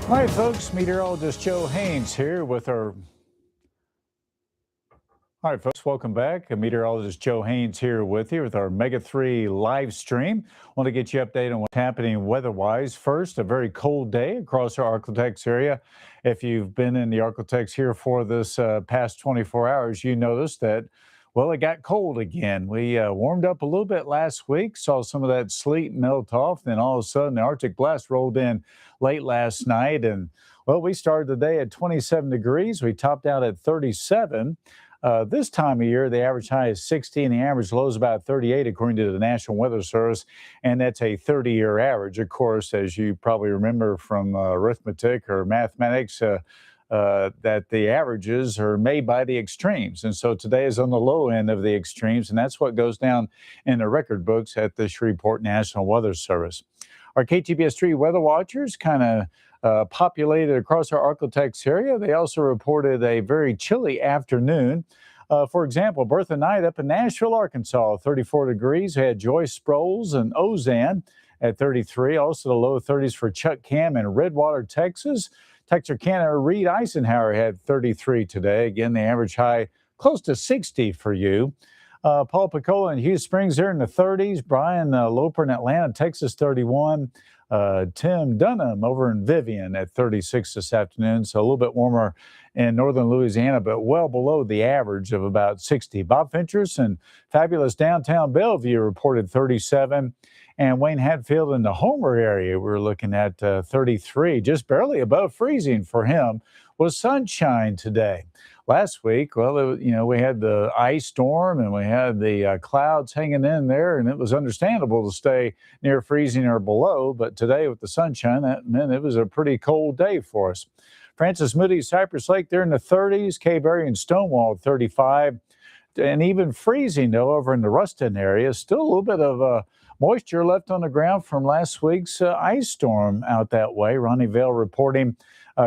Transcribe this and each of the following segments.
All right, folks, meteorologist Joe Haynes here with our... All right, folks, welcome back. Meteorologist Joe Haynes here with you with our Mega 3 live stream. Want to get you updated on what's happening weather-wise. First, a very cold day across our Arklatex area. If you've been in the Arklatex here for this past 24 hours, you noticed that, well, it got cold again. We warmed up a little bit last week, saw some of that sleet melt off, then all of a sudden the Arctic blast rolled in late last night. And, well, we started the day at 27 degrees. We topped out at 37. This time of year, the average high is 60 and the average low is about 38, according to the National Weather Service, and that's a 30-year average. Of course, as you probably remember from arithmetic or mathematics, that the averages are made by the extremes. And so today is on the low end of the extremes, and that's what goes down in the record books at the Shreveport National Weather Service. Our KTBS 3 weather watchers kind of populated across our Arklatex area. They also reported a very chilly afternoon. For example, Bertha Knight up in Nashville, Arkansas, 34 degrees. We had Joyce Sproles and Ozan at 33. Also the low 30s for Chuck Cam in Redwater, Texas. Texarkana, Reed Eisenhower had 33 today. Again, the average high close to 60 for you. Paul Picola in Hughes Springs there in the 30s. Brian Loper in Atlanta, Texas, 31. Tim Dunham over in Vivian at 36 this afternoon, so a little bit warmer in northern Louisiana, but well below the average of about 60. Bob Finchers in fabulous downtown Bellevue reported 37, and Wayne Hatfield in the Homer area, we're looking at 33, just barely above freezing for him, was sunshine today. Last week, well, we had the ice storm and we had the clouds hanging in there, and it was understandable to stay near freezing or below. But today with the sunshine, that meant it was a pretty cold day for us. Francis Moody, Cypress Lake, they're in the 30s. K-Berry and Stonewall, 35. And even freezing, though, over in the Ruston area. Still a little bit of moisture left on the ground from last week's ice storm out that way. Ronnie Vale reporting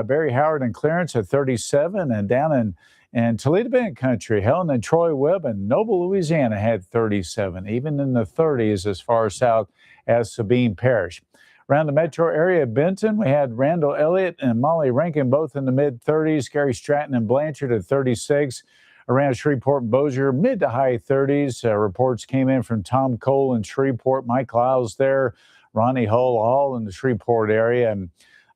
Barry Howard and Clarence at 37, and down in Toledo Bennett Country, Helen and Troy Webb and Noble, Louisiana had 37, even in the 30s as far south as Sabine Parish. Around the metro area of Benton, we had Randall Elliott and Molly Rankin both in the mid-30s, Gary Stratton and Blanchard at 36. Around Shreveport and Bossier, mid to high 30s. Reports came in from Tom Cole in Shreveport, Mike Lyles there, Ronnie Hull, all in the Shreveport area. And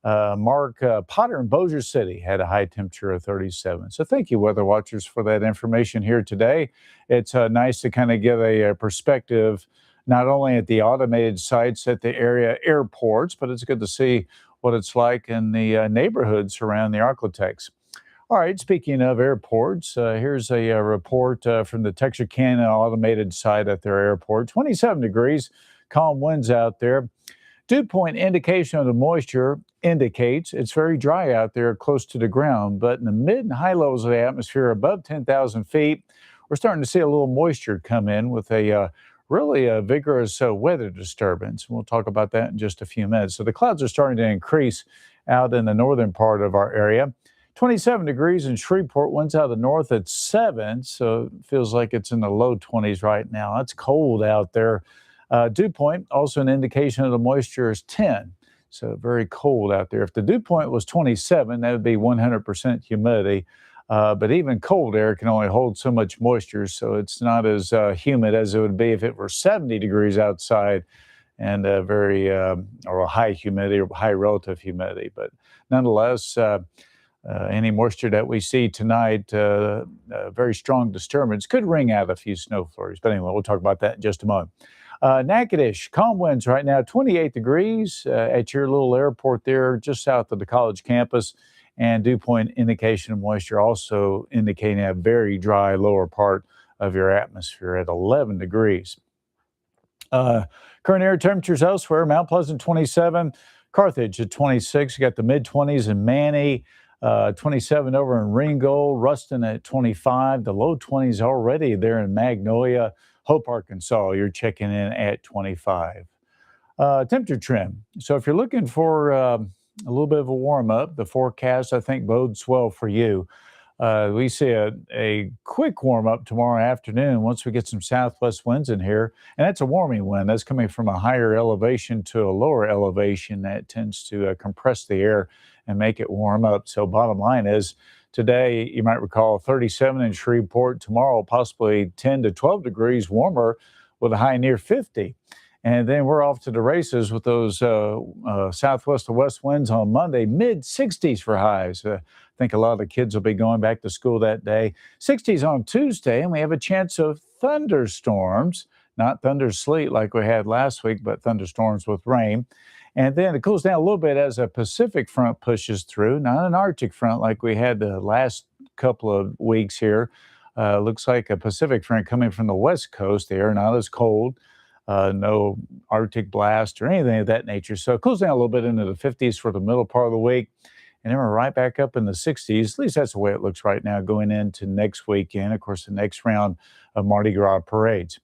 Mark Potter in Bossier City had a high temperature of 37. So thank you, weather watchers, for that information here today. It's nice to kind of give a perspective, not only at the automated sites at the area airports, but it's good to see what it's like in the neighborhoods around the Arklatex. All right, speaking of airports, here's a report from the Texarkana automated site at their airport. 27 degrees, calm winds out there. Dew point indication of the moisture indicates it's very dry out there close to the ground, but in the mid and high levels of the atmosphere above 10,000 feet, we're starting to see a little moisture come in with a really vigorous weather disturbance. We'll talk about that in just a few minutes. So the clouds are starting to increase out in the northern part of our area. 27 degrees in Shreveport, winds out of the north at 7, so it feels like it's in the low 20s right now. It's cold out there. Dew point, also an indication of the moisture, is 10, so very cold out there. If the dew point was 27, that would be 100% humidity, but even cold air can only hold so much moisture, so it's not as humid as it would be if it were 70 degrees outside and very or a high humidity or high relative humidity. But nonetheless, any moisture that we see tonight, very strong disturbance, could ring out a few snow flurries. But anyway, we'll talk about that in just a moment. Natchitoches, calm winds right now, 28 degrees at your little airport there just south of the college campus. And dew point indication of moisture also indicating a very dry lower part of your atmosphere at 11 degrees. Current air temperatures elsewhere, Mount Pleasant 27, Carthage at 26. You got the mid-20s in Manny. 27 over in Ringgold, Ruston at 25, the low 20s already there in Magnolia. Hope, Arkansas, you're checking in at 25. Temperature trend. So if you're looking for a little bit of a warm up, the forecast, I think, bodes well for you. We see a quick warm up tomorrow afternoon once we get some southwest winds in here. And that's a warming wind. That's coming from a higher elevation to a lower elevation that tends to compress the air and make it warm up. So bottom line is today, you might recall 37 in Shreveport, tomorrow possibly 10 to 12 degrees warmer with a high near 50. And then we're off to the races with those southwest to west winds on Monday, mid 60s for highs. I think a lot of the kids will be going back to school that day. 60s on Tuesday, and we have a chance of thunderstorms, not thunder sleet like we had last week, but thunderstorms with rain. And then it cools down a little bit as a Pacific front pushes through, not an Arctic front like we had the last couple of weeks here. Looks like a Pacific front coming from the west coast there, not as cold. No Arctic blast or anything of that nature. So it cools down a little bit into the 50s for the middle part of the week. And then we're right back up in the 60s. At least that's the way it looks right now going into next weekend. Of course, the next round of Mardi Gras parades.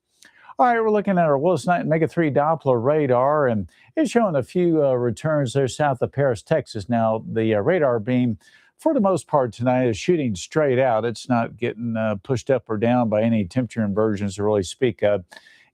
All right, we're looking at our Willis Knight Mega 3 Doppler radar, and it's showing a few returns there south of Paris, Texas. Now, the radar beam, for the most part tonight, is shooting straight out. It's not getting pushed up or down by any temperature inversions to really speak of.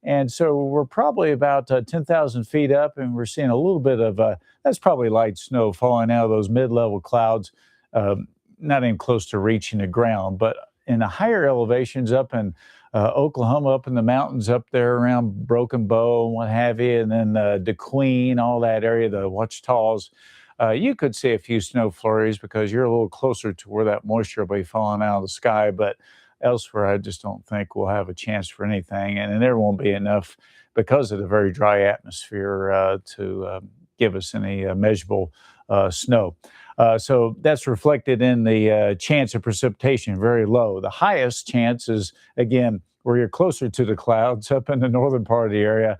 And so we're probably about 10,000 feet up, and we're seeing a little bit of, that's probably light snow falling out of those mid-level clouds, not even close to reaching the ground. But in the higher elevations up in Oklahoma, up in the mountains up there around Broken Bow and what have you, and then DeQueen, all that area, the Ouachitas, you could see a few snow flurries because you're a little closer to where that moisture will be falling out of the sky. But elsewhere, I just don't think we'll have a chance for anything. And there won't be enough because of the very dry atmosphere to give us any measurable snow. So that's reflected in the chance of precipitation, very low. The highest chance is, again, where you're closer to the clouds up in the northern part of the area,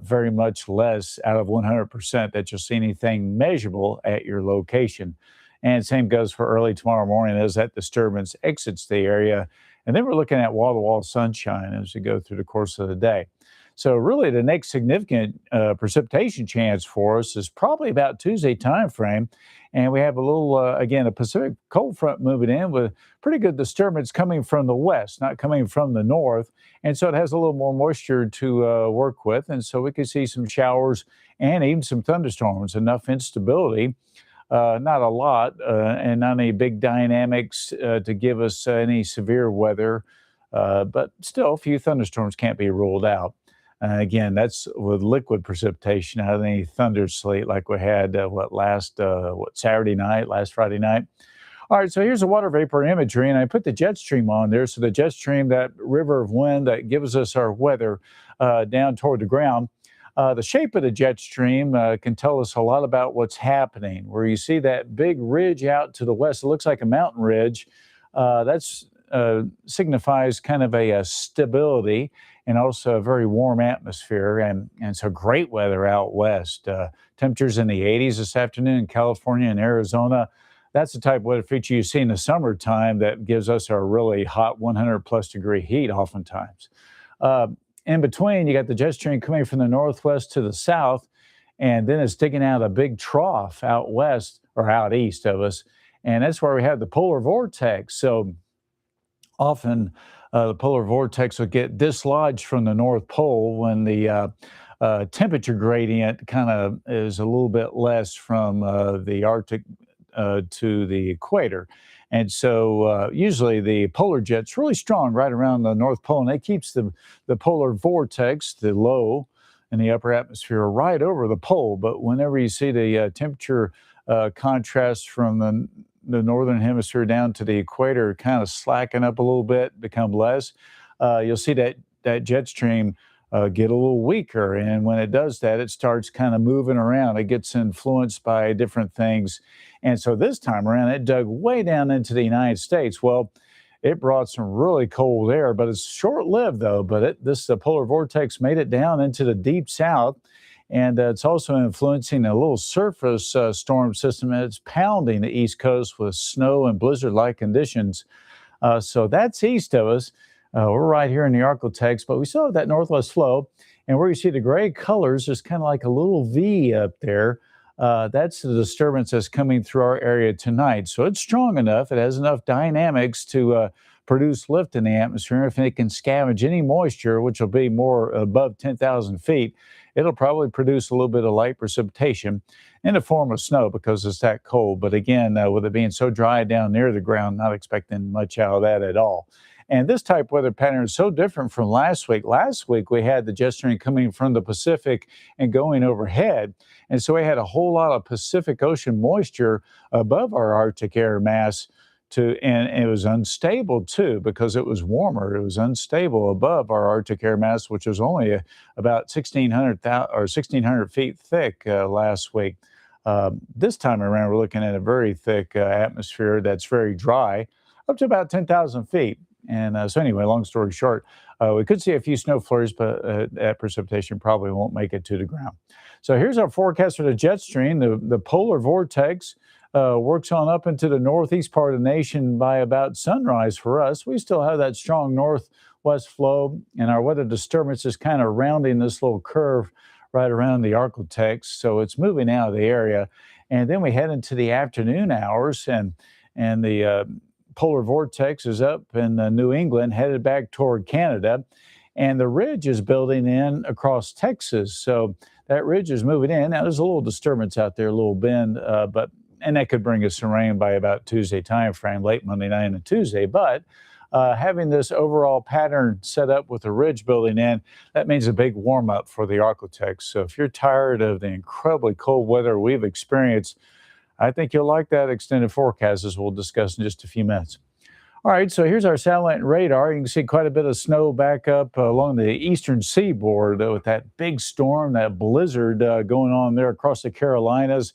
very much less out of 100% that you'll see anything measurable at your location. And same goes for early tomorrow morning as that disturbance exits the area. And then we're looking at wall-to-wall sunshine as we go through the course of the day. So really the next significant precipitation chance for us is probably about Tuesday timeframe. And we have a little, again, a Pacific cold front moving in with pretty good disturbance coming from the west, not coming from the north. And so it has a little more moisture to work with. And so we could see some showers and even some thunderstorms, enough instability. Not a lot, and not any big dynamics to give us any severe weather, but still a few thunderstorms can't be ruled out. Again, that's with liquid precipitation, not any thunder sleet like we had Saturday night, last Friday night. All right, so here's the water vapor imagery, and I put the jet stream on there. So the jet stream, that river of wind that gives us our weather down toward the ground. The shape of the jet stream can tell us a lot about what's happening. Where you see that big ridge out to the west, it looks like a mountain ridge. That's signifies kind of a stability and also a very warm atmosphere, and so great weather out west. Temperatures in the 80s this afternoon in California and Arizona. That's the type of weather feature you see in the summertime that gives us our really hot 100-plus degree heat oftentimes. In between, you got the jet stream coming from the northwest to the south, and then it's digging out a big trough out west or out east of us, and that's where we have the polar vortex. So often the polar vortex will get dislodged from the North Pole when the temperature gradient kind of is a little bit less from the Arctic to the equator. And so usually the polar jet's really strong right around the North Pole, and that keeps the polar vortex, the low in the upper atmosphere, right over the pole. But whenever you see the temperature contrast from the northern hemisphere down to the equator kind of slacken up a little bit, become less, you'll see that jet stream get a little weaker. And when it does that, it starts kind of moving around. It gets influenced by different things. And so this time around, it dug way down into the United States. Well, it brought some really cold air, but it's short-lived, though. But this polar vortex made it down into the deep south, and it's also influencing a little surface storm system, and it's pounding the East Coast with snow and blizzard-like conditions. So that's east of us. We're right here in the Arklatex, but we still have that northwest flow. And where you see the gray colors, there's kind of like a little V up there. That's the disturbance that's coming through our area tonight. So it's strong enough. It has enough dynamics to produce lift in the atmosphere. If it can scavenge any moisture, which will be more above 10,000 feet, it'll probably produce a little bit of light precipitation in the form of snow because it's that cold. But again, with it being so dry down near the ground, not expecting much out of that at all. And this type of weather pattern is so different from last week. Last week, we had the jet stream coming from the Pacific and going overhead. And so we had a whole lot of Pacific Ocean moisture above our Arctic air mass. And it was unstable too because it was warmer. It was unstable above our Arctic air mass, which was only about 1,600 feet thick last week. This time around, we're looking at a very thick atmosphere that's very dry, up to about 10,000 feet. And so anyway, long story short, we could see a few snow flurries, but that precipitation probably won't make it to the ground. So here's our forecast for the jet stream. The polar vortex works on up into the northeast part of the nation by about sunrise for us. We still have that strong northwest flow, and our weather disturbance is kind of rounding this little curve right around the Arctic. So it's moving out of the area. And then we head into the afternoon hours, and the polar vortex is up in New England, headed back toward Canada, and the ridge is building in across Texas. So that ridge is moving in. Now, there's a little disturbance out there, a little bend, and that could bring us some rain by about Tuesday timeframe, late Monday night and Tuesday. But having this overall pattern set up with the ridge building in, that means a big warm up for the Arctic. So if you're tired of the incredibly cold weather we've experienced, I think you'll like that extended forecast, as we'll discuss in just a few minutes. All right, so here's our satellite and radar. You can see quite a bit of snow back up along the eastern seaboard with that big storm, that blizzard going on there across the Carolinas.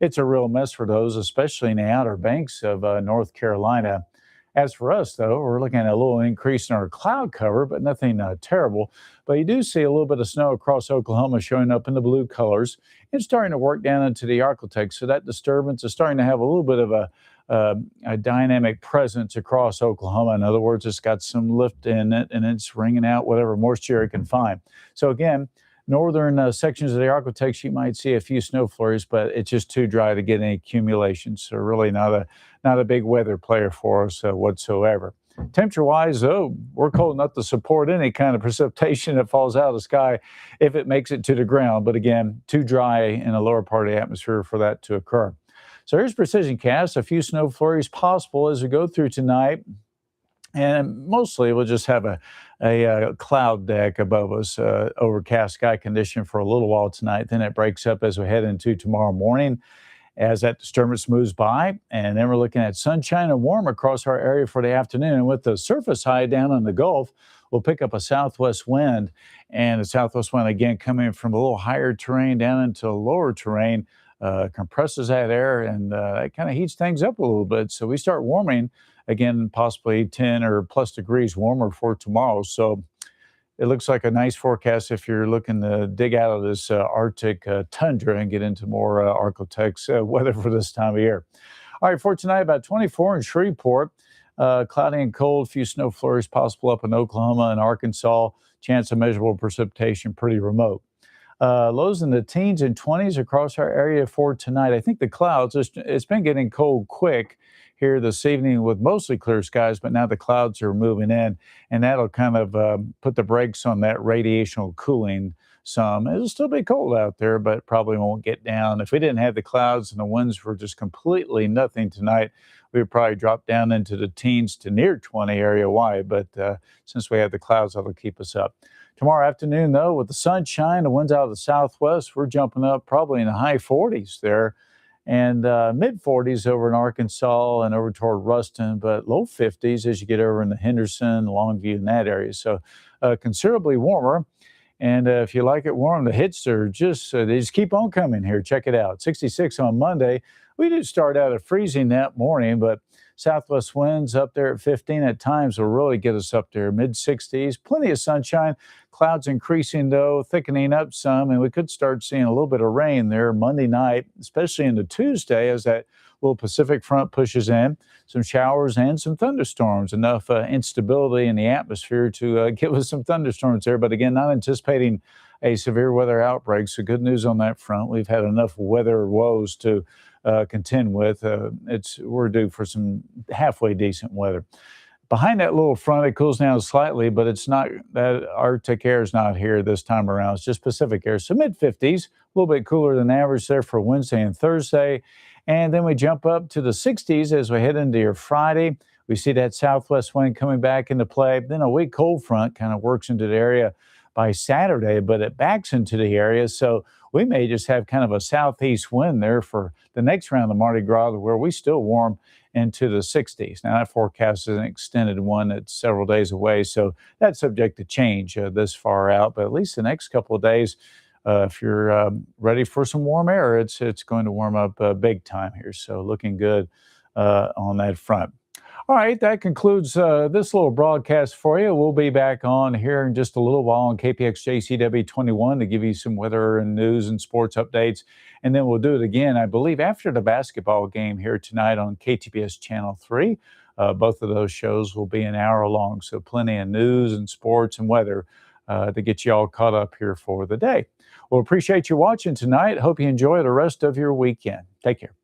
It's a real mess for those, especially in the outer banks of North Carolina. As for us, though, we're looking at a little increase in our cloud cover, but nothing terrible. But you do see a little bit of snow across Oklahoma showing up in the blue colors. It's starting to work down into the Arctic, so that disturbance is starting to have a little bit of a dynamic presence across Oklahoma. In other words, it's got some lift in it, and it's wringing out whatever moisture it can find. So again, northern sections of the Arctic, you might see a few snow flurries, but it's just too dry to get any accumulation. So really not a big weather player for us whatsoever. Temperature-wise, though, we're cold enough to support any kind of precipitation that falls out of the sky if it makes it to the ground. But again, too dry in the lower part of the atmosphere for that to occur. So here's precision cast. A few snow flurries possible as we go through tonight. And mostly we'll just have a cloud deck above us, overcast sky condition for a little while tonight. Then it breaks up as we head into tomorrow morning as that disturbance moves by. And then we're looking at sunshine and warm across our area for the afternoon. And with the surface high down in the Gulf, we'll pick up a southwest wind. And the southwest wind, again, coming from a little higher terrain down into lower terrain, compresses that air, and that kind of heats things up a little bit. So we start warming again, possibly 10 or plus degrees warmer for tomorrow. So it looks like a nice forecast if you're looking to dig out of this Arctic tundra and get into more Arctic weather for this time of year. All right, for tonight, about 24 in Shreveport. Cloudy and cold, few snow flurries possible up in Oklahoma and Arkansas. Chance of measurable precipitation pretty remote. Lows in the teens and 20s across our area for tonight. I think the clouds, it's been getting cold quick here this evening with mostly clear skies, but now the clouds are moving in, and that'll kind of put the brakes on that radiational cooling some. It'll still be cold out there, but probably won't get down. If we didn't have the clouds and the winds were just completely nothing tonight, we would probably drop down into the teens to near 20 area-wide, but since we have the clouds, that'll keep us up. Tomorrow afternoon, though, with the sunshine, the winds out of the southwest, we're jumping up probably in the high 40s there, and mid-40s over in Arkansas and over toward Ruston, but low 50s as you get over in the Henderson, Longview, and that area. So considerably warmer. And if you like it warm, the hits are just, they just keep on coming here. Check it out. 66 on Monday. We did start out at freezing that morning, but southwest winds up there at 15 at times will really get us up there, mid-60s. Plenty of sunshine. Clouds increasing, though, thickening up some, and we could start seeing a little bit of rain there Monday night, especially into Tuesday as that little Pacific front pushes in. Some showers and some thunderstorms, enough instability in the atmosphere to give us some thunderstorms there. But again, not anticipating a severe weather outbreak. So good news on that front. We've had enough weather woes to contend with. We're due for some halfway decent weather. Behind that little front, it cools down slightly, but it's not that Arctic air is not here this time around. It's just Pacific air. So mid 50s, a little bit cooler than average there for Wednesday and Thursday. And then we jump up to the 60s as we head into your Friday. We see that southwest wind coming back into play. Then a weak cold front kind of works into the area by Saturday, but it backs into the area. So we may just have kind of a southeast wind there for the next round of Mardi Gras, where we still warm into the 60s. Now, that forecast is an extended one that's several days away, so that's subject to change this far out. But at least the next couple of days, if you're ready for some warm air, it's going to warm up big time here. So looking good on that front. All right, that concludes this little broadcast for you. We'll be back on here in just a little while on KPXJ CW21 to give you some weather and news and sports updates. And then we'll do it again, I believe, after the basketball game here tonight on KTPS Channel 3. Both of those shows will be an hour long, so plenty of news and sports and weather to get you all caught up here for the day. Well, appreciate you watching tonight. Hope you enjoy the rest of your weekend. Take care.